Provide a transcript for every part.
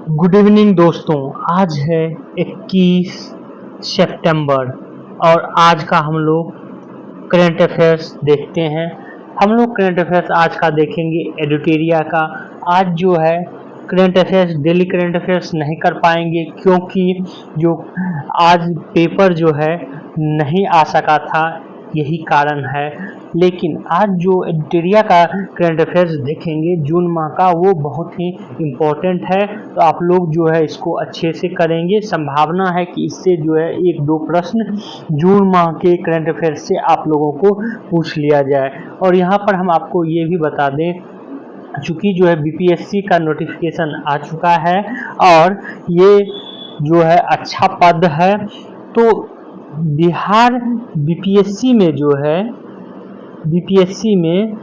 Good evening दोस्तों। आज है 21 सितंबर और आज का हम लोग करंट अफेयर्स देखते हैं। हम लोग करंट अफेयर्स आज का देखेंगे एडिटोरिया का। आज जो है current affairs daily current affairs नहीं कर पाएंगे क्योंकि जो आज पेपर जो है नहीं आ सका था, यही कारण है। लेकिन आज जो एडिटोरिया का करंट अफेयर्स देखेंगे जून माह का, वो बहुत ही इम्पोर्टेंट है। तो आप लोग जो है इसको अच्छे से करेंगे। संभावना है कि इससे जो है एक दो प्रश्न जून माह के करंट अफेयर्स से आप लोगों को पूछ लिया जाए। और यहाँ पर हम आपको ये भी बता दें, चूँकि जो है बीपीएससी का नोटिफिकेशन आ चुका है और ये जो है अच्छा पद है, तो बिहार बीपीएससी में जो है बीपीएससी में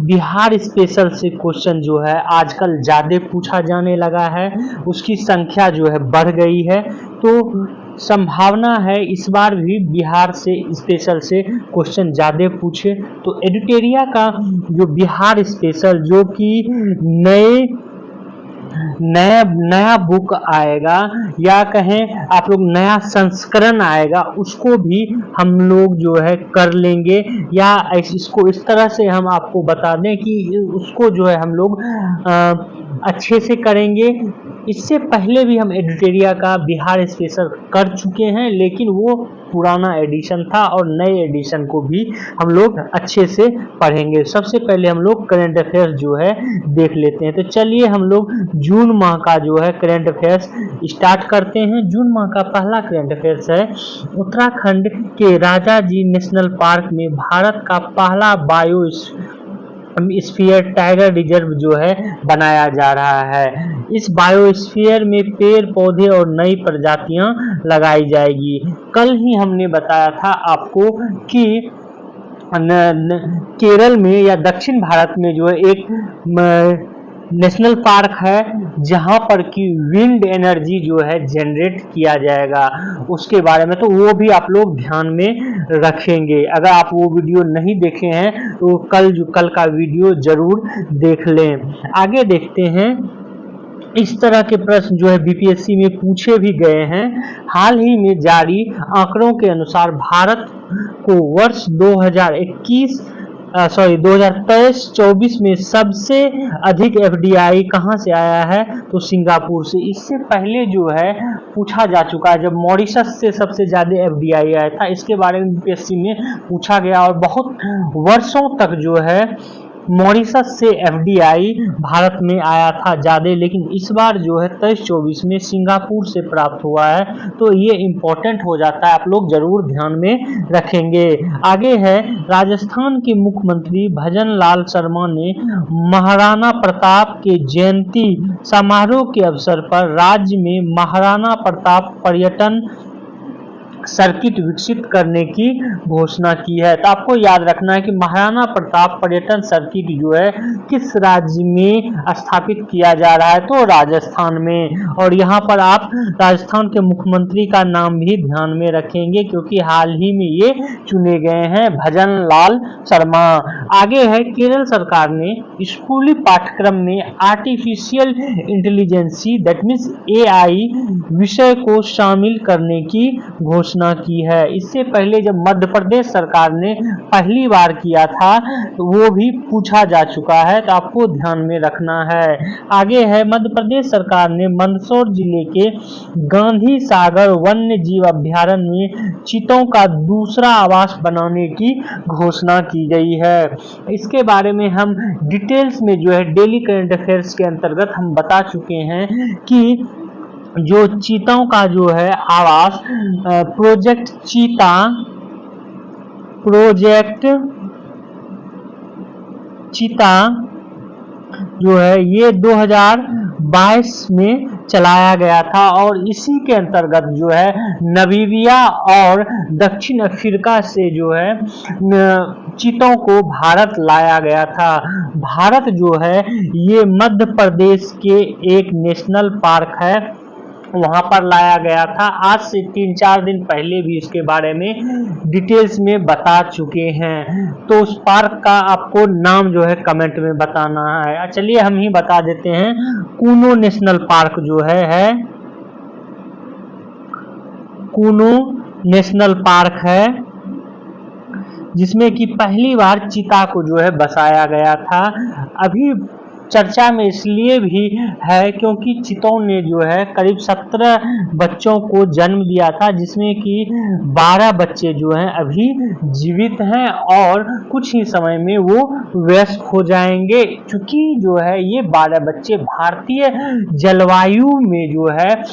बिहार स्पेशल से क्वेश्चन जो है आजकल ज़्यादा पूछा जाने लगा है, उसकी संख्या जो है बढ़ गई है। तो संभावना है इस बार भी बिहार से स्पेशल से क्वेश्चन ज़्यादा पूछे। तो एडिटोरिया का जो बिहार स्पेशल जो कि नया बुक आएगा या कहें आप लोग नया संस्करण आएगा, उसको भी हम लोग जो है कर लेंगे। या इसको इस तरह से हम आपको बता दें कि उसको जो है हम लोग अच्छे से करेंगे। इससे पहले भी हम एडिटोरिया का बिहार स्पेशल कर चुके हैं, लेकिन वो पुराना एडिशन था और नए एडिशन को भी हम लोग अच्छे से पढ़ेंगे। सबसे पहले हम लोग करंट अफेयर्स जो है देख लेते हैं। तो चलिए हम लोग जून माह का जो है करंट अफेयर्स स्टार्ट करते हैं। जून माह का पहला करंट अफेयर्स है, उत्तराखंड के राजाजी नेशनल पार्क में भारत का पहला बायोस्फीयर टाइगर रिजर्व जो है बनाया जा रहा है। इस बायोस्फीयर में पेड़ पौधे और नई प्रजातियां लगाई जाएगी। कल ही हमने बताया था आपको कि केरल में या दक्षिण भारत में जो है एक नेशनल पार्क है जहां पर कि विंड एनर्जी जो है जनरेट किया जाएगा, उसके बारे में तो वो भी आप लोग ध्यान में रखेंगे। अगर आप वो वीडियो नहीं देखे हैं तो कल का वीडियो जरूर देख लें। आगे देखते हैं। इस तरह के प्रश्न जो है बीपीएससी में पूछे भी गए हैं। हाल ही में जारी आंकड़ों के अनुसार भारत को वर्ष 2023-24 में सबसे अधिक एफडीआई कहां से आया है, तो सिंगापुर से। इससे पहले जो है पूछा जा चुका है, जब मॉरिशस से सबसे ज्यादा एफडीआई आया था, इसके बारे में बीपीएससी में पूछा गया और बहुत वर्षों तक जो है मॉरिशस से एफडीआई भारत में आया था ज़्यादा, लेकिन इस बार जो है 23-24 में सिंगापुर से प्राप्त हुआ है। तो ये इम्पोर्टेंट हो जाता है, आप लोग जरूर ध्यान में रखेंगे। आगे है, राजस्थान के मुख्यमंत्री भजन लाल शर्मा ने महाराणा प्रताप के जयंती समारोह के अवसर पर राज्य में महाराणा प्रताप पर्यटन सर्किट विकसित करने की घोषणा की है। तो आपको याद रखना है कि महाराणा प्रताप पर्यटन सर्किट जो है किस राज्य में स्थापित किया जा रहा है, तो राजस्थान में। और यहाँ पर आप राजस्थान के मुख्यमंत्री का नाम भी ध्यान में रखेंगे क्योंकि हाल ही में ये चुने गए हैं, भजन लाल शर्मा। आगे है, केरल सरकार ने स्कूली पाठ्यक्रम में artificial intelligence that means AI विषय को शामिल करने की घोषणा की है। इससे पहले जब मध्य प्रदेश सरकार ने पहली बार किया था तो वो भी पूछा जा चुका है, तो आपको ध्यान में रखना है। आगे है, मध्य प्रदेश सरकार ने मंदसौर जिले के गांधी सागर वन्य जीव अभ्यारण्य में चीतों का दूसरा आवास बनाने की घोषणा की गई है। इसके बारे में हम डिटेल्स में जो है डेली करंट अफेयर्स के अंतर्गत हम बता चुके हैं कि जो चीताओं का जो है आवास प्रोजेक्ट चीता जो है ये 2022 में चलाया गया था और इसी के अंतर्गत जो है नामीबिया और दक्षिण अफ्रीका से जो है चीतों को भारत लाया गया था। भारत जो है ये मध्य प्रदेश के एक नेशनल पार्क है वहां पर लाया गया था। आज से 3-4 दिन पहले भी इसके बारे में डिटेल्स में बता चुके हैं। तो उस पार्क का आपको नाम जो है कमेंट में बताना है। चलिए हम ही बता देते हैं। कूनो नेशनल पार्क जो है कूनो नेशनल पार्क है, जिसमें कि पहली बार चीता को जो है बसाया गया था। अभी चर्चा में इसलिए भी है क्योंकि चीतों ने जो है करीब 17 बच्चों को जन्म दिया था, जिसमें कि 12 बच्चे जो हैं अभी जीवित हैं और कुछ ही समय में वो वयस्क हो जाएंगे। क्योंकि जो है ये 12 बच्चे भारतीय जलवायु में जो है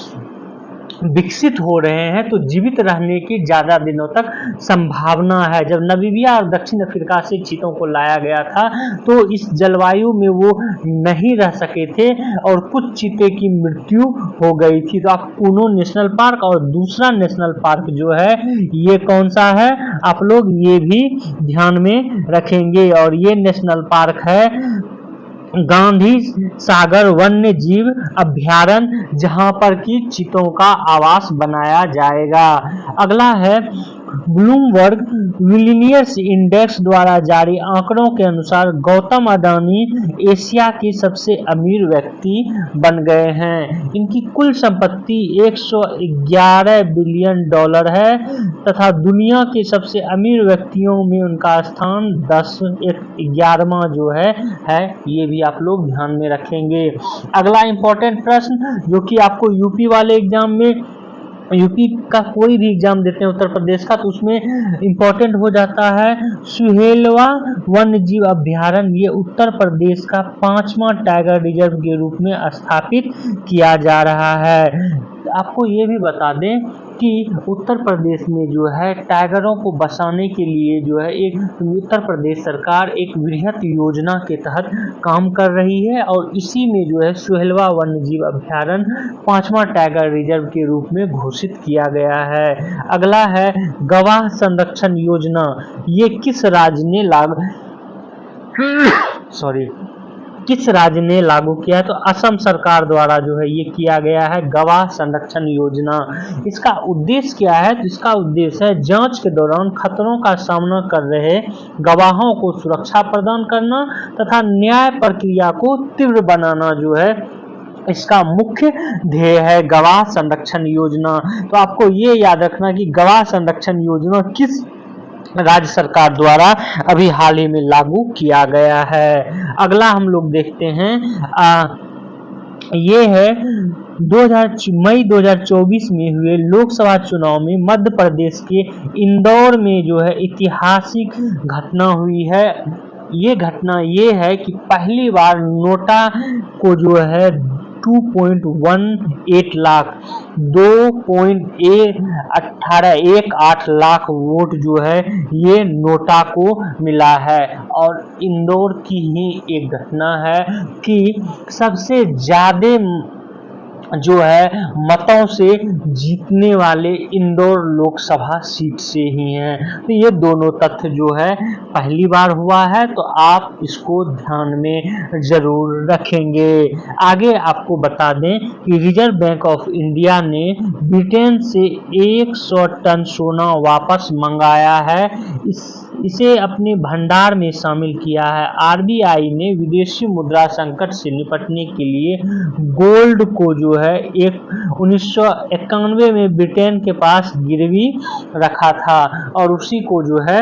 विकसित हो रहे हैं, तो जीवित रहने की ज्यादा दिनों तक संभावना है। जब नामीबिया और दक्षिण अफ्रीका से चीतों को लाया गया था तो इस जलवायु में वो नहीं रह सके थे और कुछ चीते की मृत्यु हो गई थी। तो आप कूनो नेशनल पार्क और दूसरा नेशनल पार्क जो है ये कौन सा है, आप लोग ये भी ध्यान में रखेंगे। और ये नेशनल पार्क है गांधी सागर वन्य जीव अभ्यारण्य, जहां पर की चीतों का आवास बनाया जाएगा। अगला है ब्लूमबर्ग बिलियनियर्स इंडेक्स द्वारा जारी आंकड़ों के अनुसार गौतम अडानी एशिया के सबसे अमीर व्यक्ति बन गए हैं। इनकी कुल संपत्ति 111 बिलियन डॉलर है तथा दुनिया के सबसे अमीर व्यक्तियों में उनका स्थान 11वां जो है ये भी आप लोग ध्यान में रखेंगे। अगला इंपॉर्टेंट प्रश्न जो कि आपको यूपी वाले एग्जाम में, यूपी का कोई भी एग्जाम देते हैं उत्तर प्रदेश का, तो उसमें इंपॉर्टेंट हो जाता है सुहेलवा वन्य जीव अभ्यारण्य। ये उत्तर प्रदेश का 5वां टाइगर रिजर्व के रूप में स्थापित किया जा रहा है। आपको ये भी बता दें कि उत्तर प्रदेश में जो है टाइगरों को बचाने के लिए जो है एक उत्तर प्रदेश सरकार एक वृहत योजना के तहत काम कर रही है और इसी में जो है सुहेलवा वन्य जीव अभ्यारण्य 5वां टाइगर रिजर्व के रूप में घोषित किया गया है। अगला है गवाह संरक्षण योजना। ये किस राज्य ने किस राज्य ने लागू किया है, तो असम सरकार द्वारा जो है ये किया गया है गवाह संरक्षण योजना। इसका उद्देश्य क्या है, तो इसका उद्देश्य है जांच के दौरान खतरों का सामना कर रहे गवाहों को सुरक्षा प्रदान करना तथा न्याय प्रक्रिया को तीव्र बनाना जो है इसका मुख्य ध्येय है गवाह संरक्षण योजना। तो आपको ये याद रखना कि गवाह संरक्षण योजना किस राज्य सरकार द्वारा अभी हाल ही में लागू किया गया है। अगला हम लोग देखते हैं ये है मई 2024 में हुए लोकसभा चुनाव में मध्य प्रदेश के इंदौर में जो है ऐतिहासिक घटना हुई है। ये घटना ये है कि पहली बार नोटा को जो है 2.18 लाख 2.18 लाख वोट जो है ये नोटा को मिला है। और इंदौर की ही एक घटना है कि सबसे ज्यादा जो है मतों से जीतने वाले इंदौर लोकसभा सीट से ही हैं। तो ये दोनों तथ्य जो है पहली बार हुआ है, तो आप इसको ध्यान में जरूर रखेंगे। आगे आपको बता दें कि रिजर्व बैंक ऑफ इंडिया ने ब्रिटेन से 100 टन सोना वापस मंगाया है, इसे अपने भंडार में शामिल किया है। आरबीआई ने विदेशी मुद्रा संकट से निपटने के लिए गोल्ड को जो है 1991 में ब्रिटेन के पास गिरवी रखा था और उसी को जो है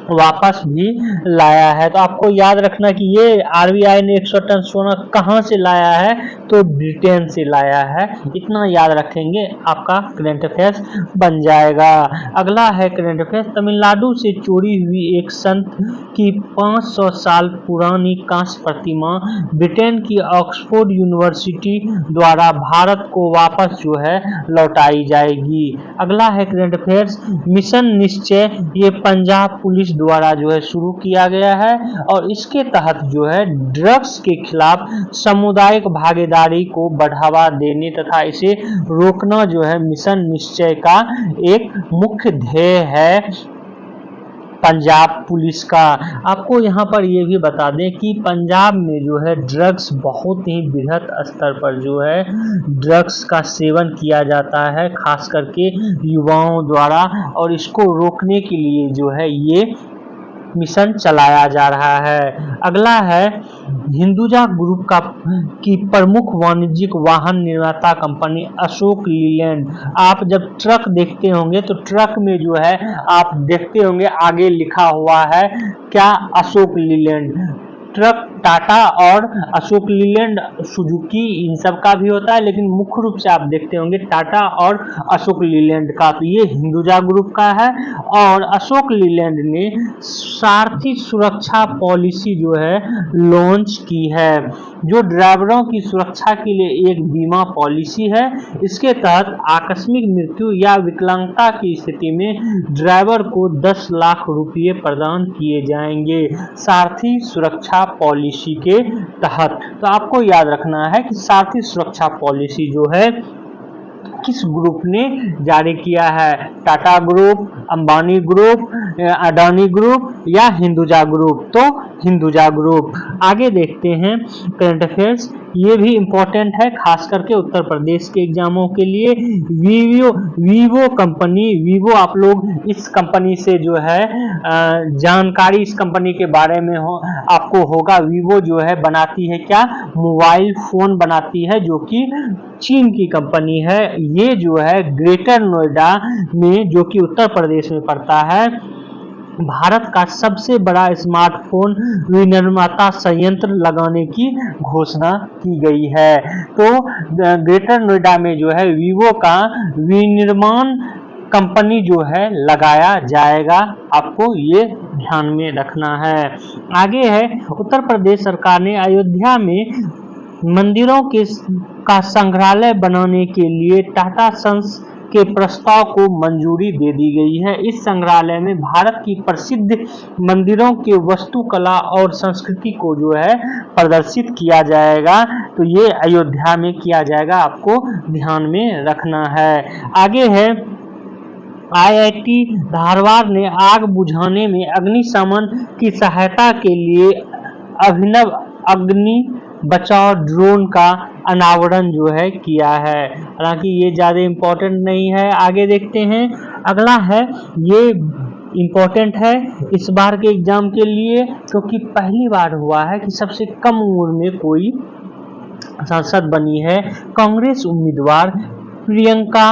वापस भी लाया है। तो आपको याद रखना कि ये आरबीआई ने 100 टन सोना कहां से लाया है, तो ब्रिटेन से लाया है। इतना याद रखेंगे आपका करंट अफेयर्स बन जाएगा। अगला है करंट अफेयर्स। तमिलनाडु से चोरी हुई एक संत की 500 साल पुरानी कांस्य प्रतिमा ब्रिटेन की ऑक्सफोर्ड यूनिवर्सिटी द्वारा भारत को वापस जो है लौटाई जाएगी। अगला है करंट अफेयर्स। मिशन निश्चय ये पंजाब पुलिस द्वारा जो है शुरू किया गया है और इसके तहत जो है ड्रग्स के खिलाफ सामुदायिक भागीदारी को बढ़ावा देने तथा इसे रोकना जो है मिशन निश्चय का एक मुख्य ध्येय है। पंजाब पुलिस का। आपको यहाँ पर ये भी बता दें कि पंजाब में जो है ड्रग्स बहुत ही बृहद स्तर पर जो है ड्रग्स का सेवन किया जाता है, खास करके युवाओं द्वारा, और इसको रोकने के लिए जो है ये मिशन चलाया जा रहा है। अगला है हिंदुजा ग्रुप की प्रमुख वाणिज्यिक वाहन निर्माता कंपनी अशोक लीलैंड। आप जब ट्रक देखते होंगे तो ट्रक में जो है आप देखते होंगे आगे लिखा हुआ है क्या, अशोक लीलैंड। ट्रक टाटा और अशोक लीलैंड सुजुकी इन सब का भी होता है, लेकिन मुख्य रूप से आप देखते होंगे टाटा और अशोक लीलैंड का। तो ये हिंदुजा ग्रुप का है। और अशोक लीलैंड ने सारथी सुरक्षा पॉलिसी जो है लॉन्च की है, जो ड्राइवरों की सुरक्षा के लिए एक बीमा पॉलिसी है। इसके तहत आकस्मिक मृत्यु या विकलांगता की स्थिति में ड्राइवर को 10 लाख रुपये प्रदान किए जाएंगे सारथी सुरक्षा पॉलिसी के तहत। तो आपको याद रखना है कि सारथी सुरक्षा पॉलिसी जो है किस ग्रुप ने जारी किया है, Tata group, Ambani group, Adani group या हिंदुजा ग्रुप। तो हिंदुजा ग्रुप। आगे देखते हैं करंट अफेयर्स, ये भी इम्पोर्टेंट है खास करके उत्तर प्रदेश के एग्जामों के लिए। वीवो कंपनी, वीवो आप लोग इस कंपनी से जो है जानकारी इस कंपनी के बारे में आपको होगा। वीवो जो है बनाती है क्या, मोबाइल फोन बनाती है, जो कि चीन की कंपनी है। ये जो है ग्रेटर नोएडा में, जो कि उत्तर प्रदेश में पड़ता है, भारत का सबसे बड़ा स्मार्टफोन विनिर्माता संयंत्र लगाने की घोषणा की गई है। तो ग्रेटर नोएडा में जो है वीवो का विनिर्माण कंपनी जो है लगाया जाएगा, आपको ये ध्यान में रखना है। आगे है उत्तर प्रदेश सरकार ने अयोध्या में मंदिरों का संग्रहालय बनाने के लिए टाटा सन्स के प्रस्ताव को मंजूरी दे दी गई है। इस संग्रहालय में भारत की प्रसिद्ध मंदिरों के वास्तुकला और संस्कृति को जो है प्रदर्शित किया जाएगा। तो ये अयोध्या में किया जाएगा, आपको ध्यान में रखना है। आगे है आईआईटी धारवाड़ ने आग बुझाने में अग्निशमन की सहायता के लिए अभिनव अग्नि बचाव ड्रोन का अनावरण जो है किया है। हालांकि ये ज़्यादा इम्पोर्टेंट नहीं है। आगे देखते हैं, अगला है, ये इम्पोर्टेंट है इस बार के एग्जाम के लिए, क्योंकि पहली बार हुआ है कि सबसे कम उम्र में कोई सांसद बनी है। कांग्रेस उम्मीदवार प्रियंका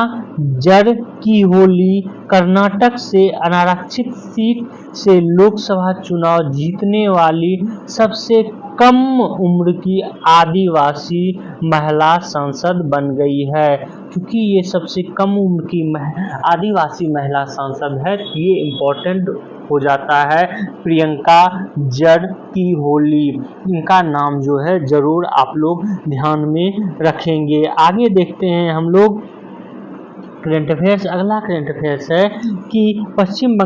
जरकिहोली कर्नाटक से अनारक्षित सीट से लोकसभा चुनाव जीतने वाली सबसे कम उम्र की आदिवासी महिला सांसद बन गई है। क्योंकि ये सबसे कम उम्र की आदिवासी महिला सांसद है, ये इम्पोर्टेंट हो जाता है। प्रियंका जरकिहोली, इनका नाम जो है जरूर आप लोग ध्यान में रखेंगे। आगे देखते हैं हम लोग करंट अफेयर्स। अगला करंट अफेयर्स है कि पश्चिम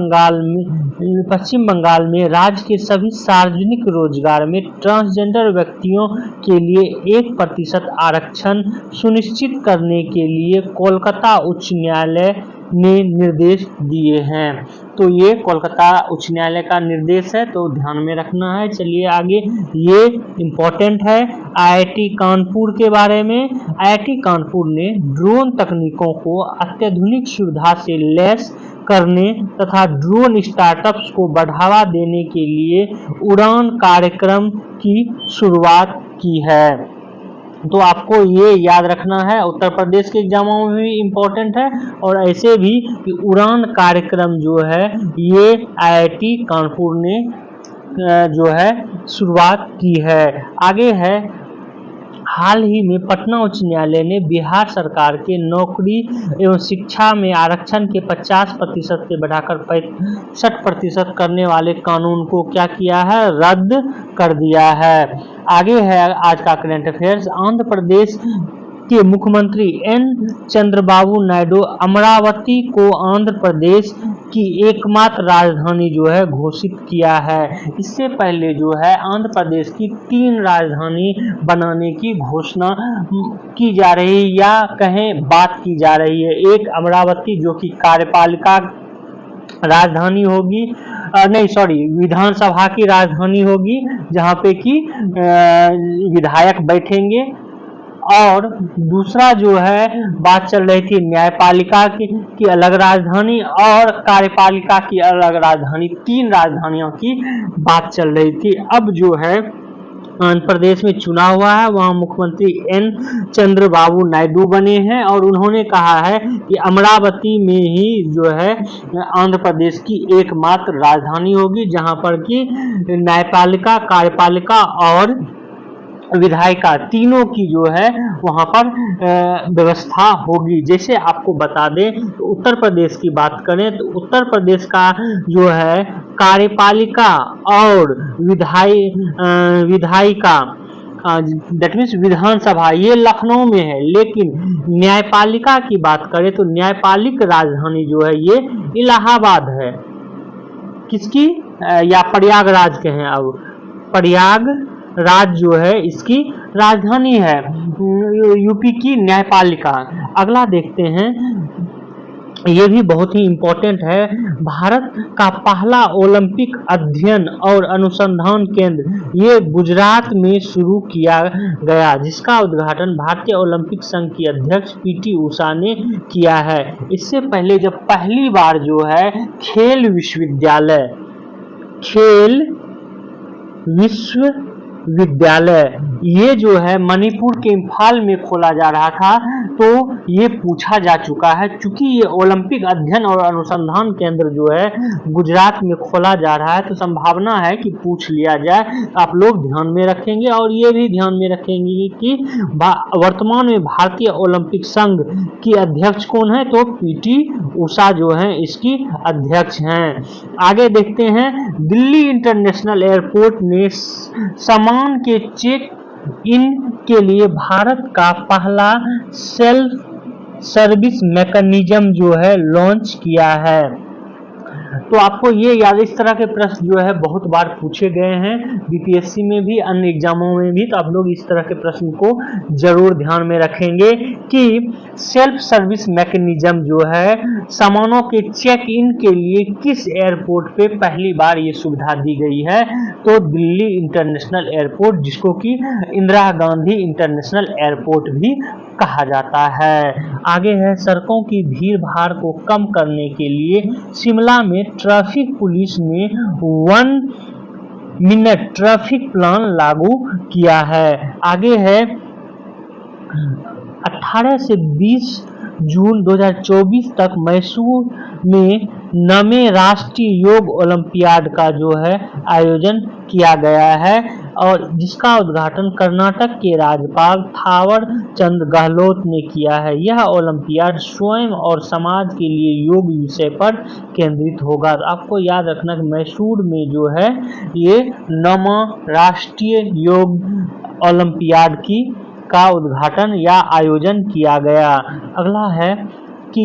बंगाल में राज्य के सभी सार्वजनिक रोजगार में ट्रांसजेंडर व्यक्तियों के लिए 1% आरक्षण सुनिश्चित करने के लिए कोलकाता उच्च न्यायालय ने निर्देश दिए हैं। तो ये कोलकाता उच्च न्यायालय का निर्देश है, तो ध्यान में रखना है। चलिए आगे, ये इम्पोर्टेंट है आईआईटी कानपुर के बारे में। आईआईटी कानपुर ने ड्रोन तकनीकों को अत्याधुनिक सुविधा से लैस करने तथा ड्रोन स्टार्टअप्स को बढ़ावा देने के लिए उड़ान कार्यक्रम की शुरुआत की है। तो आपको ये याद रखना है, उत्तर प्रदेश के एग्जामों में भी इम्पोर्टेंट है, और ऐसे भी कि उड़ान कार्यक्रम जो है ये आईआईटी कानपुर ने जो है शुरुआत की है। आगे है, हाल ही में पटना उच्च न्यायालय ने बिहार सरकार के नौकरी एवं शिक्षा में आरक्षण के 50% से बढ़ाकर 65% करने वाले कानून को क्या किया है, रद्द कर दिया है। आगे है आज का करंट अफेयर्स। आंध्र प्रदेश के मुख्यमंत्री एन चंद्रबाबू नायडू अमरावती को आंध्र प्रदेश की एकमात्र राजधानी जो है घोषित किया है। इससे पहले जो है आंध्र प्रदेश की 3 राजधानी बनाने की घोषणा की जा रही है, या कहें बात की जा रही है। एक अमरावती जो कि कार्यपालिका राजधानी होगी, नहीं सॉरी, विधानसभा की राजधानी होगी जहाँ पे कि विधायक बैठेंगे। और दूसरा जो है बात चल रही थी न्यायपालिका की अलग राजधानी और कार्यपालिका की अलग राजधानी, 3 राजधानियों की बात चल रही थी। अब जो है आंध्र प्रदेश में चुनाव हुआ है, वहाँ मुख्यमंत्री एन चंद्रबाबू नायडू बने हैं और उन्होंने कहा है कि अमरावती में ही जो है आंध्र प्रदेश की एकमात्र राजधानी होगी जहाँ पर कि न्यायपालिका, कार्यपालिका और विधायिका तीनों की जो है वहां पर व्यवस्था होगी। जैसे आपको बता दें तो उत्तर प्रदेश की बात करें तो उत्तर प्रदेश का जो है कार्यपालिका और विधायिका दैट मीन्स विधानसभा ये लखनऊ में है, लेकिन न्यायपालिका की बात करें तो न्यायपालिक राजधानी जो है ये इलाहाबाद है। किसकी, या प्रयागराज के हैं, अब प्रयागराज जो है इसकी राजधानी है यूपी की न्यायपालिका। अगला देखते हैं, ये भी बहुत ही इम्पोर्टेंट है, भारत का पहला ओलंपिक अध्ययन और अनुसंधान केंद्र ये गुजरात में शुरू किया गया, जिसका उद्घाटन भारतीय ओलंपिक संघ की अध्यक्ष पीटी उषा ने किया है। इससे पहले जब पहली बार जो है खेल विश्वविद्यालय ये जो है मणिपुर के इम्फाल में खोला जा रहा था, तो ये पूछा जा चुका है। चूंकि ये ओलंपिक अध्ययन और अनुसंधान केंद्र जो है गुजरात में खोला जा रहा है, तो संभावना है कि पूछ लिया जाए। आप लोग ध्यान में रखेंगे और ये भी ध्यान में रखेंगे कि वर्तमान में भारतीय ओलंपिक संघ की अध्यक्ष कौन है, तो पीटी उषा जो है इसकी अध्यक्ष हैं। आगे देखते हैं, दिल्ली इंटरनेशनल एयरपोर्ट ने सामान के चेक इन के लिए भारत का पहला सेल्फ सर्विस मैकेनिज्म जो है लॉन्च किया है। तो आपको ये याद, इस तरह के प्रश्न जो है बहुत बार पूछे गए हैं बीपीएससी में भी, अन्य एग्जामों में भी, तो आप लोग इस तरह के प्रश्न को जरूर ध्यान में रखेंगे कि सेल्फ सर्विस मैकेनिज्म जो है सामानों के चेक इन के लिए किस एयरपोर्ट पे पहली बार ये सुविधा दी गई है, तो दिल्ली इंटरनेशनल एयरपोर्ट, जिसको कि इंदिरा गांधी इंटरनेशनल एयरपोर्ट भी कहा जाता है। आगे है, सड़कों की भीड़ भाड़ को कम करने के लिए शिमला में ट्रैफिक पुलिस ने 1 मिनट ट्रैफिक प्लान लागू किया है। आगे है, 18 से 20 जून 2024 तक मैसूर में 9वें राष्ट्रीय योग ओलंपियाड का जो है आयोजन किया गया है और जिसका उद्घाटन कर्नाटक के राज्यपाल थावर चंद गहलोत ने किया है। यह ओलंपियाड स्वयं और समाज के लिए योग विषय पर केंद्रित होगा। आपको याद रखना कि मैसूर में जो है ये 9वां राष्ट्रीय योग ओलंपियाड का उद्घाटन या आयोजन किया गया। अगला है कि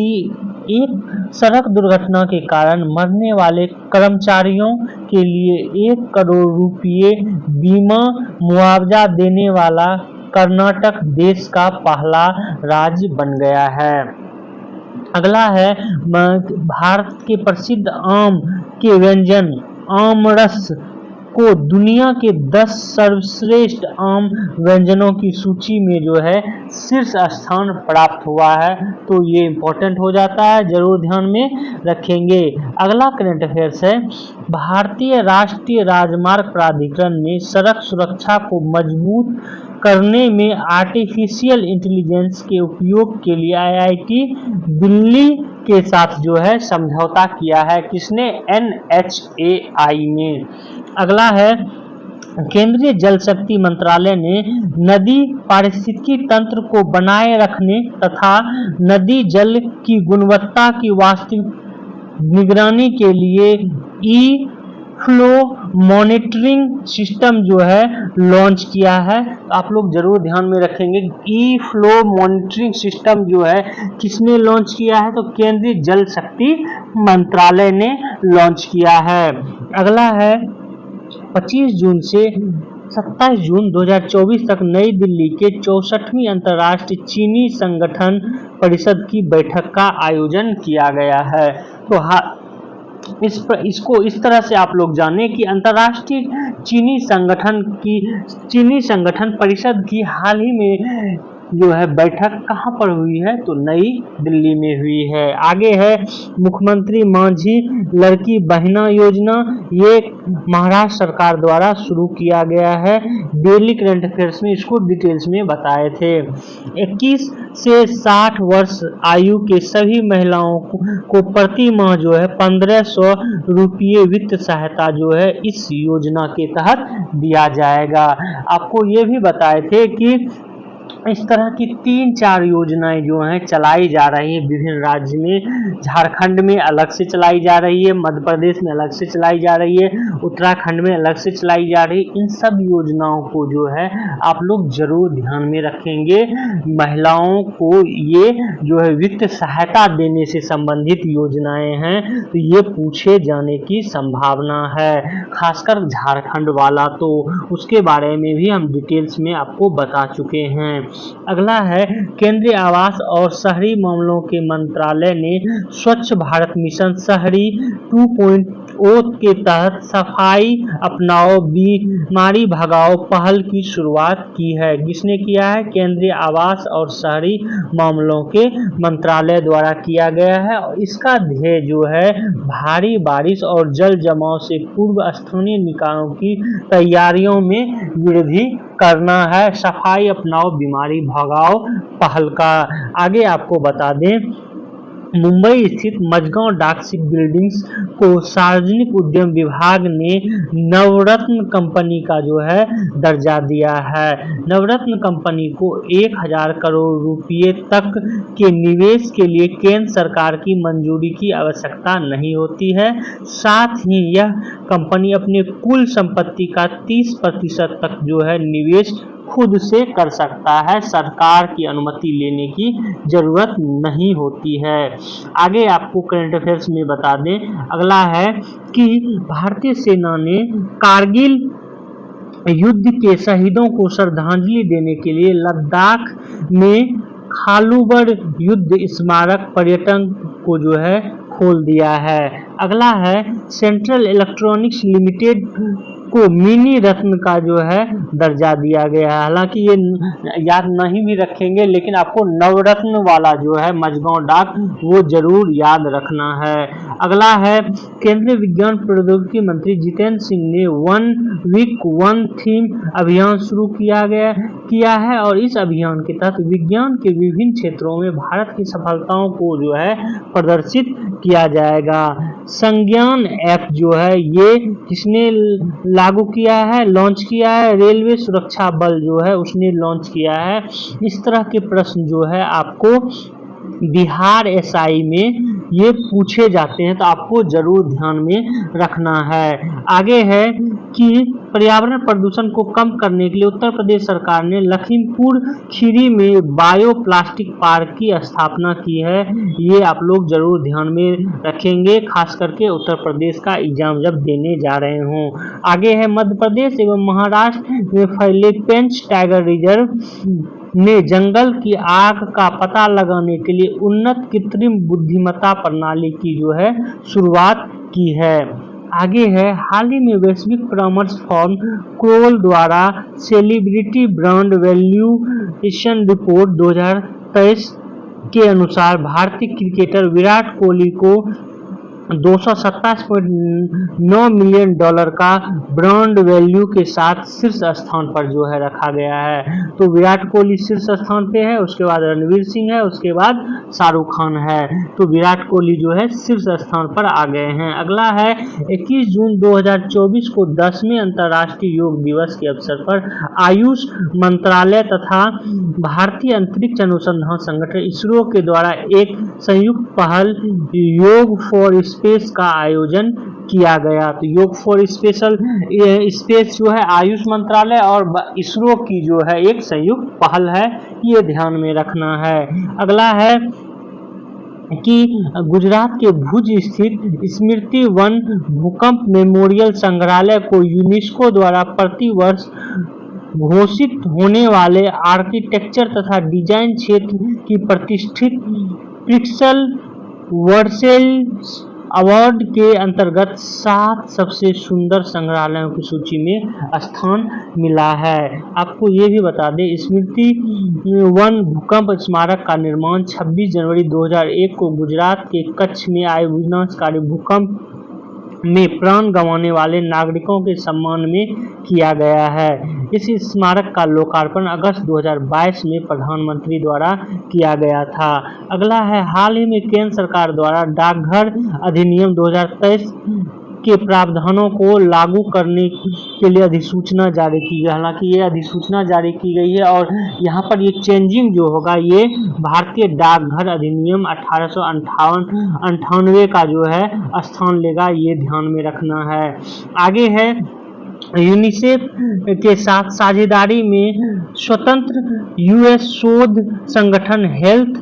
एक सड़क दुर्घटना के कारण मरने वाले कर्मचारियों के लिए 1 करोड़ रुपये बीमा मुआवजा देने वाला कर्नाटक देश का पहला राज्य बन गया है। अगला है, भारत के प्रसिद्ध आम के व्यंजन आमरस को दुनिया के 10 सर्वश्रेष्ठ आम व्यंजनों की सूची में जो है शीर्ष स्थान प्राप्त हुआ है, तो ये इम्पोर्टेंट हो जाता है, जरूर ध्यान में रखेंगे। अगला करंट अफेयर्स है, भारतीय राष्ट्रीय राजमार्ग प्राधिकरण ने सड़क सुरक्षा को मजबूत करने में आर्टिफिशियल इंटेलिजेंस के उपयोग के लिए आईआईटी दिल्ली के साथ जो है समझौता किया है। किसने? NHAI ने। अगला है, केंद्रीय जल शक्ति मंत्रालय ने नदी पारिस्थितिकी तंत्र को बनाए रखने तथा नदी जल की गुणवत्ता की वास्तविक निगरानी के लिए ई फ्लो मॉनिटरिंग सिस्टम जो है लॉन्च किया है। आप लोग जरूर ध्यान में रखेंगे, ई फ्लो मॉनिटरिंग सिस्टम जो है किसने लॉन्च किया है, तो केंद्रीय जल शक्ति मंत्रालय ने लॉन्च किया है। अगला है, 25 जून से 27 जून 2024 तक नई दिल्ली के 64वीं अंतर्राष्ट्रीय चीनी संगठन परिषद की बैठक का आयोजन किया गया है। तो इसको इस तरह से आप लोग जानें कि अंतर्राष्ट्रीय चीनी संगठन परिषद की हाल ही में जो है बैठक कहाँ पर हुई है, तो नई दिल्ली में हुई है। आगे है मुख्यमंत्री मांझी लड़की बहना योजना, ये महाराष्ट्र सरकार द्वारा शुरू किया गया है। डेली करंट अफेयर्स में इसको डिटेल्स में बताए थे। 21 से 60 वर्ष आयु के सभी महिलाओं को प्रति माह जो है 1500 रुपये वित्त सहायता जो है इस योजना के तहत दिया जाएगा। आपको ये भी बताए थे कि इस तरह की 3-4 योजनाएं जो हैं चलाई जा रही हैं विभिन्न राज्य में। झारखंड में अलग से चलाई जा रही है, मध्य प्रदेश में अलग से चलाई जा रही है, उत्तराखंड में अलग से चलाई जा रही है। इन सब योजनाओं को जो है आप लोग जरूर ध्यान में रखेंगे। महिलाओं को ये जो है वित्त सहायता देने से संबंधित योजनाएं हैं, तो ये पूछे जाने की संभावना है, खासकर झारखंड वाला, तो उसके बारे में भी हम डिटेल्स में आपको बता चुके हैं। अगला है केंद्रीय आवास और शहरी मामलों के मंत्रालय ने स्वच्छ भारत मिशन शहरी 2.0 के तहत सफाई अपनाओ बीमारी भगाओ पहल की शुरुआत की है। किसने किया है? केंद्रीय आवास और शहरी मामलों के मंत्रालय द्वारा किया गया है। और इसका ध्येय जो है भारी बारिश और जल जमाव से पूर्व स्थानीय निकायों की तैयारियों में वृद्धि करना है। सफाई अपनाओ बीमारी भगाओ पहल का आगे आपको बता दें, मुंबई स्थित मझगांव डाक शिप बिल्डिंग्स को सार्वजनिक उद्यम विभाग ने नवरत्न कंपनी का जो है दर्जा दिया है। नवरत्न कंपनी को 1000 करोड़ रुपये तक के निवेश के लिए केंद्र सरकार की मंजूरी की आवश्यकता नहीं होती है। साथ ही यह कंपनी अपने कुल संपत्ति का 30% तक जो है निवेश खुद से कर सकता है, सरकार की अनुमति लेने की जरूरत नहीं होती है। आगे आपको करंट अफेयर्स में बता दें, अगला है कि भारतीय सेना ने कारगिल युद्ध के शहीदों को श्रद्धांजलि देने के लिए लद्दाख में खालूबड़ युद्ध स्मारक पर्यटन को जो है खोल दिया है। अगला है सेंट्रल इलेक्ट्रॉनिक्स लिमिटेड को मिनी रत्न का जो है दर्जा दिया गया है। हालांकि ये याद नहीं भी रखेंगे, लेकिन आपको नवरत्न वाला जो है मझगांव डाक वो जरूर याद रखना है। अगला है केंद्रीय विज्ञान प्रौद्योगिकी मंत्री जितेंद्र सिंह ने 1 वीक 1 थीम अभियान शुरू किया है और इस अभियान के तहत विज्ञान के विभिन्न क्षेत्रों में भारत की सफलताओं को जो है प्रदर्शित किया जाएगा। संज्ञान ऐप जो है ये किसने लागू किया है, लॉन्च किया है? रेलवे सुरक्षा बल जो है उसने लॉन्च किया है। इस तरह के प्रश्न जो है आपको बिहार एसआई में ये पूछे जाते हैं, तो आपको जरूर ध्यान में रखना है। आगे है कि पर्यावरण प्रदूषण को कम करने के लिए उत्तर प्रदेश सरकार ने लखीमपुर खीरी में बायो प्लास्टिक पार्क की स्थापना की है। ये आप लोग जरूर ध्यान में रखेंगे, खास करके उत्तर प्रदेश का एग्जाम जब देने जा रहे हों। आगे है मध्य प्रदेश एवं महाराष्ट्र में फैले पेंच टाइगर रिजर्व ने जंगल की आग का पता लगाने के लिए उन्नत कृत्रिम बुद्धिमत्ता प्रणाली की जो है शुरुआत की है। आगे है हाल ही में वैश्विक परामर्श फर्म क्रोल द्वारा सेलिब्रिटी ब्रांड वैल्यूएशन रिपोर्ट 2023 के अनुसार भारतीय क्रिकेटर विराट कोहली को $227.9 मिलियन का ब्रांड वैल्यू के साथ शीर्ष स्थान पर जो है रखा गया है। तो विराट कोहली शीर्ष स्थान पे है, उसके बाद रणवीर सिंह है, उसके बाद शाहरुख खान है। तो विराट कोहली जो है शीर्ष स्थान पर आ गए हैं। अगला है 21 जून 2024 को 10वें अंतर्राष्ट्रीय योग दिवस के अवसर पर आयुष मंत्रालय तथा भारतीय अंतरिक्ष अनुसंधान संगठन इसरो के द्वारा एक संयुक्त पहल योग फॉर स्पेस का आयोजन किया गया। तो योग फॉर स्पेस जो है आयुष मंत्रालय और इसरो की जो है एक संयुक्त पहल है, ये ध्यान में रखना है। अगला है कि गुजरात के भुज स्थित स्मृति वन भूकंप मेमोरियल संग्रहालय को यूनेस्को द्वारा प्रतिवर्ष घोषित होने वाले आर्किटेक्चर तथा डिजाइन क्षेत्र की प्रतिष्ठित पिक्सल वर्सेल अवार्ड के अंतर्गत 7 सबसे सुंदर संग्रहालयों की सूची में स्थान मिला है। आपको ये भी बता दें, स्मृति वन भूकंप स्मारक का निर्माण 26 जनवरी 2001 को गुजरात के कच्छ में आए विनाशकारी भूकंप में प्राण गंवाने वाले नागरिकों के सम्मान में किया गया है। इस स्मारक का लोकार्पण अगस्त 2022 में प्रधानमंत्री द्वारा किया गया था। अगला है, हाल ही में केंद्र सरकार द्वारा डाकघर अधिनियम 2023 के प्रावधानों को लागू करने के लिए अधिसूचना जारी की गई। हालांकि ये अधिसूचना जारी की गई है और यहाँ पर ये चेंजिंग जो होगा ये भारतीय डाकघर अधिनियम 1898 का जो है स्थान लेगा, ये ध्यान में रखना है। आगे है, यूनिसेफ के साथ साझेदारी में स्वतंत्र यूएस शोध संगठन हेल्थ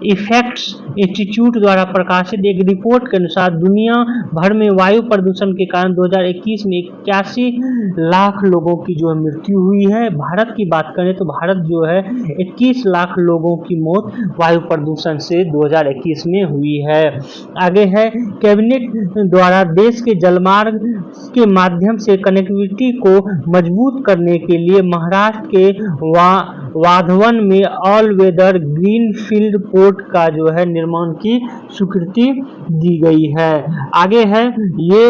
इफेक्ट्स इंस्टीट्यूट द्वारा प्रकाशित एक रिपोर्ट के अनुसार दुनिया भर में वायु प्रदूषण के कारण 2021 में 81 लाख लोगों की जो मृत्यु हुई है। भारत की बात करें तो भारत जो है 21 लाख लोगों की मौत वायु प्रदूषण से 2021 में हुई है। आगे है, कैबिनेट द्वारा देश के जलमार्ग के माध्यम से कनेक्टिविटी को मजबूत करने के लिए महाराष्ट्र के वाधवन में all weather green field port का जो है निर्माण की स्वीकृति दी गई है। आगे है, ये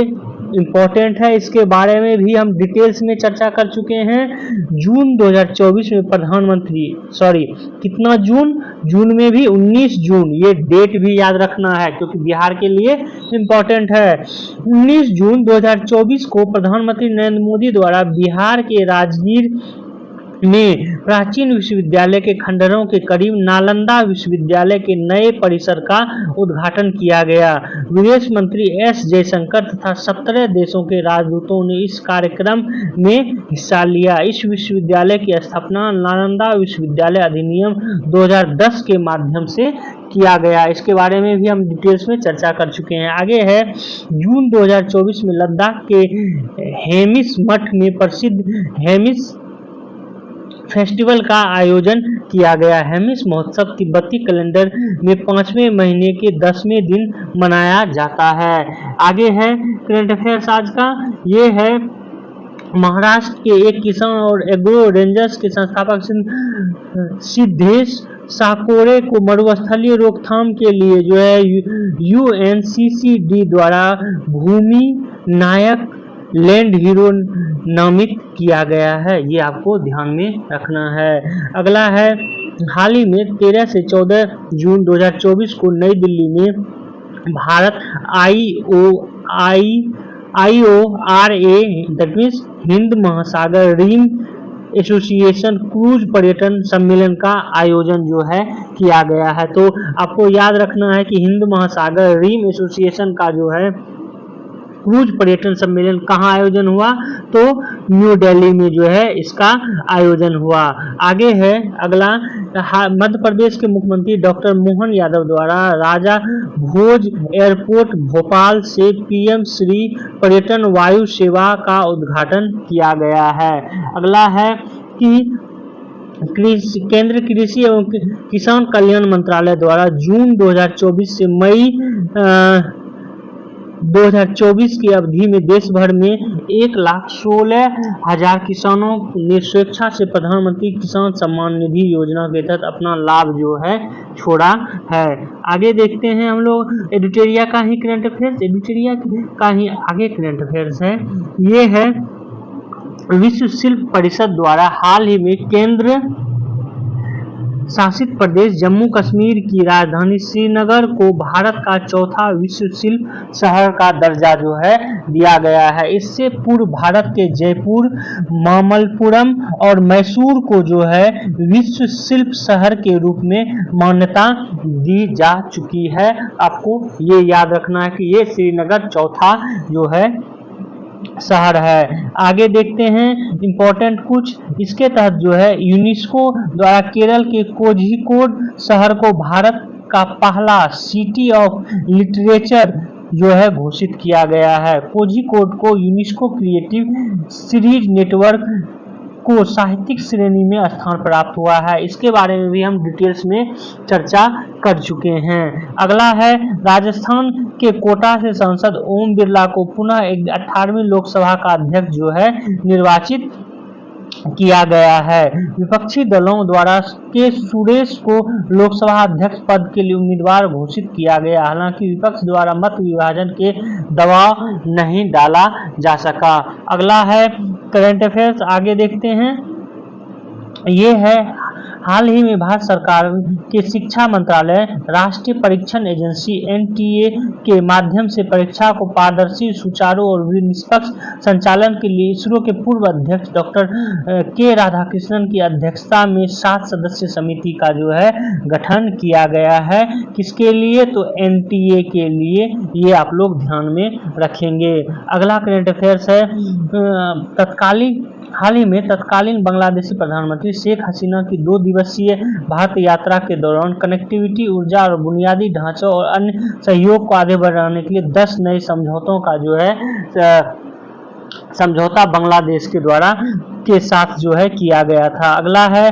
इम्पोर्टेंट है, इसके बारे में भी हम डिटेल्स में चर्चा कर चुके हैं। जून 2024 में प्रधानमंत्री कितना जून में भी 19 जून, ये डेट भी याद रखना है क्योंकि बिहार के लिए इम्पोर्टेंट है। 19 जून 2024 को प्रधानमंत्री नरेंद्र मोदी द्वारा बिहार के राजगीर में प्राचीन विश्वविद्यालय के खंडरों के करीब नालंदा विश्वविद्यालय के नए परिसर का उद्घाटन किया गया। विदेश मंत्री एस जयशंकर तथा 17 देशों के राजदूतों ने इस कार्यक्रम में हिस्सा लिया। इस विश्वविद्यालय की स्थापना नालंदा विश्वविद्यालय अधिनियम 2010 के माध्यम से किया गया। इसके बारे में भी हम डिटेल्स में चर्चा कर चुके हैं। आगे है, जून 2024 में लद्दाख के हेमिस मठ में प्रसिद्ध हेमिस फेस्टिवल का आयोजन किया गया। हेमिस महोत्सव तिब्बती कैलेंडर में 5वें महीने के 10वें दिन मनाया जाता है। आगे है, करंट अफेयर्स आज का, ये है, महाराष्ट्र के एक किसान और एग्रो रेंजर्स के संस्थापक सिद्धेश साकोरे को मरुस्थलीय रोकथाम के लिए जो है UNCCD द्वारा भूमि नायक लैंड हीरो नामित किया गया है। ये आपको ध्यान में रखना है। अगला है, हाल ही में 13 से 14 जून 2024 को नई दिल्ली में Bharat IORA that means Hind महासागर रिम एसोसिएशन क्रूज पर्यटन सम्मेलन का आयोजन जो है किया गया है। तो आपको याद रखना है कि हिंद महासागर रिम एसोसिएशन का जो है क्रूज पर्यटन सम्मेलन कहाँ आयोजन हुआ, तो न्यू दिल्ली में जो है इसका आयोजन हुआ। आगे है अगला, मध्य प्रदेश के मुख्यमंत्री डॉक्टर मोहन यादव द्वारा राजा भोज एयरपोर्ट भोपाल से PM श्री पर्यटन वायु सेवा का उद्घाटन किया गया है। अगला है कि केंद्र कृषि एवं किसान कल्याण मंत्रालय द्वारा जून 2024 से मई 2024 की अवधि में देश भर में 1,16,000 किसानों ने स्वेच्छा से प्रधानमंत्री किसान सम्मान निधि योजना के तहत अपना लाभ जो है छोड़ा है। आगे देखते हैं हम लोग एडिटोरिया का ही करंट अफेयर्स, एडिटोरिया का ही आगे करंट अफेयर्स है। ये है, विश्व शिल्प परिषद द्वारा हाल ही में केंद्र शासित प्रदेश जम्मू कश्मीर की राजधानी श्रीनगर को भारत का चौथा विश्व शिल्प शहर का दर्जा जो है दिया गया है। इससे पूर्व भारत के जयपुर, मामल्लपुरम और मैसूर को जो है विश्व शिल्प शहर के रूप में मान्यता दी जा चुकी है। आपको ये याद रखना है कि ये श्रीनगर चौथा जो है शहर है। आगे देखते हैं इंपॉर्टेंट कुछ, इसके तहत जो है यूनेस्को द्वारा केरल के कोझिकोड शहर को भारत का पहला सिटी ऑफ लिटरेचर जो है घोषित किया गया है। कोझिकोड को यूनेस्को क्रिएटिव सीरीज नेटवर्क को साहित्यिक श्रेणी में स्थान प्राप्त हुआ है। इसके बारे में भी हम डिटेल्स में चर्चा कर चुके हैं। अगला है राजस्थान के कोटा से सांसद ओम बिरला को पुनः 18वीं लोकसभा का अध्यक्ष जो है निर्वाचित किया गया है। विपक्षी दलों द्वारा के सुरेश को लोकसभा अध्यक्ष पद के लिए उम्मीदवार घोषित किया गया, हालांकि विपक्ष द्वारा मत विभाजन के दबाव नहीं डाला जा सका। अगला है करंट अफेयर्स, आगे देखते हैं। ये है हाल ही में भारत सरकार के शिक्षा मंत्रालय राष्ट्रीय परीक्षण एजेंसी एनटीए के माध्यम से परीक्षा को पारदर्शी, सुचारू और निष्पक्ष संचालन के लिए इसरो के पूर्व अध्यक्ष डॉक्टर के राधाकृष्णन की अध्यक्षता में 7 सदस्य समिति का जो है गठन किया गया है। किसके लिए? तो एनटीए के लिए। ये आप लोग ध्यान में रखेंगे। अगला करंट अफेयर्स है हाल ही में तत्कालीन बांग्लादेशी प्रधानमंत्री शेख हसीना की 2 दिवसीय भारत यात्रा के दौरान कनेक्टिविटी, ऊर्जा और बुनियादी ढांचों और अन्य सहयोग को आगे बढ़ाने के लिए 10 नए समझौतों का जो है समझौता बांग्लादेश के द्वारा के साथ जो है किया गया था। अगला है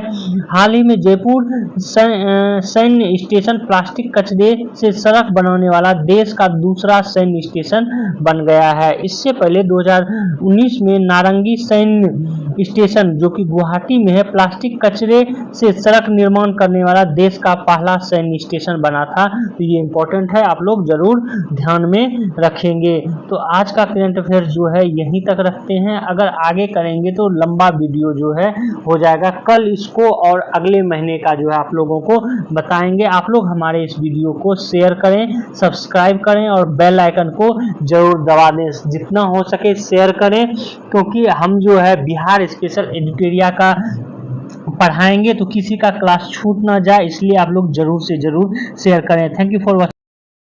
हाल ही में जयपुर सैन्य स्टेशन प्लास्टिक कचरे से सड़क बनाने वाला देश का दूसरा सैन्य स्टेशन बन गया है। इससे पहले 2019 में नारंगी सैन्य स्टेशन जो कि गुवाहाटी में है, प्लास्टिक कचरे से सड़क निर्माण करने वाला देश का पहला सैन्य स्टेशन बना था। तो ये इंपॉर्टेंट है, आप लोग जरूर ध्यान में रखेंगे। तो आज का करंट अफेयर्स जो है यहीं तक रखते हैं। अगर आगे करेंगे तो लंबा वीडियो जो है हो जाएगा। कल इसको और अगले महीने का जो है आप लोगों को बताएंगे। आप लोग हमारे इस वीडियो को शेयर करें, सब्सक्राइब करें और बेल आइकन को जरूर दबा दें। जितना हो सके शेयर करें, क्योंकि हम जो है बिहार स्पेशल एडिटोरिया का पढ़ाएंगे तो किसी का क्लास छूट ना जाए, इसलिए आप लोग जरूर से जरूर शेयर करें। Thank you for watching.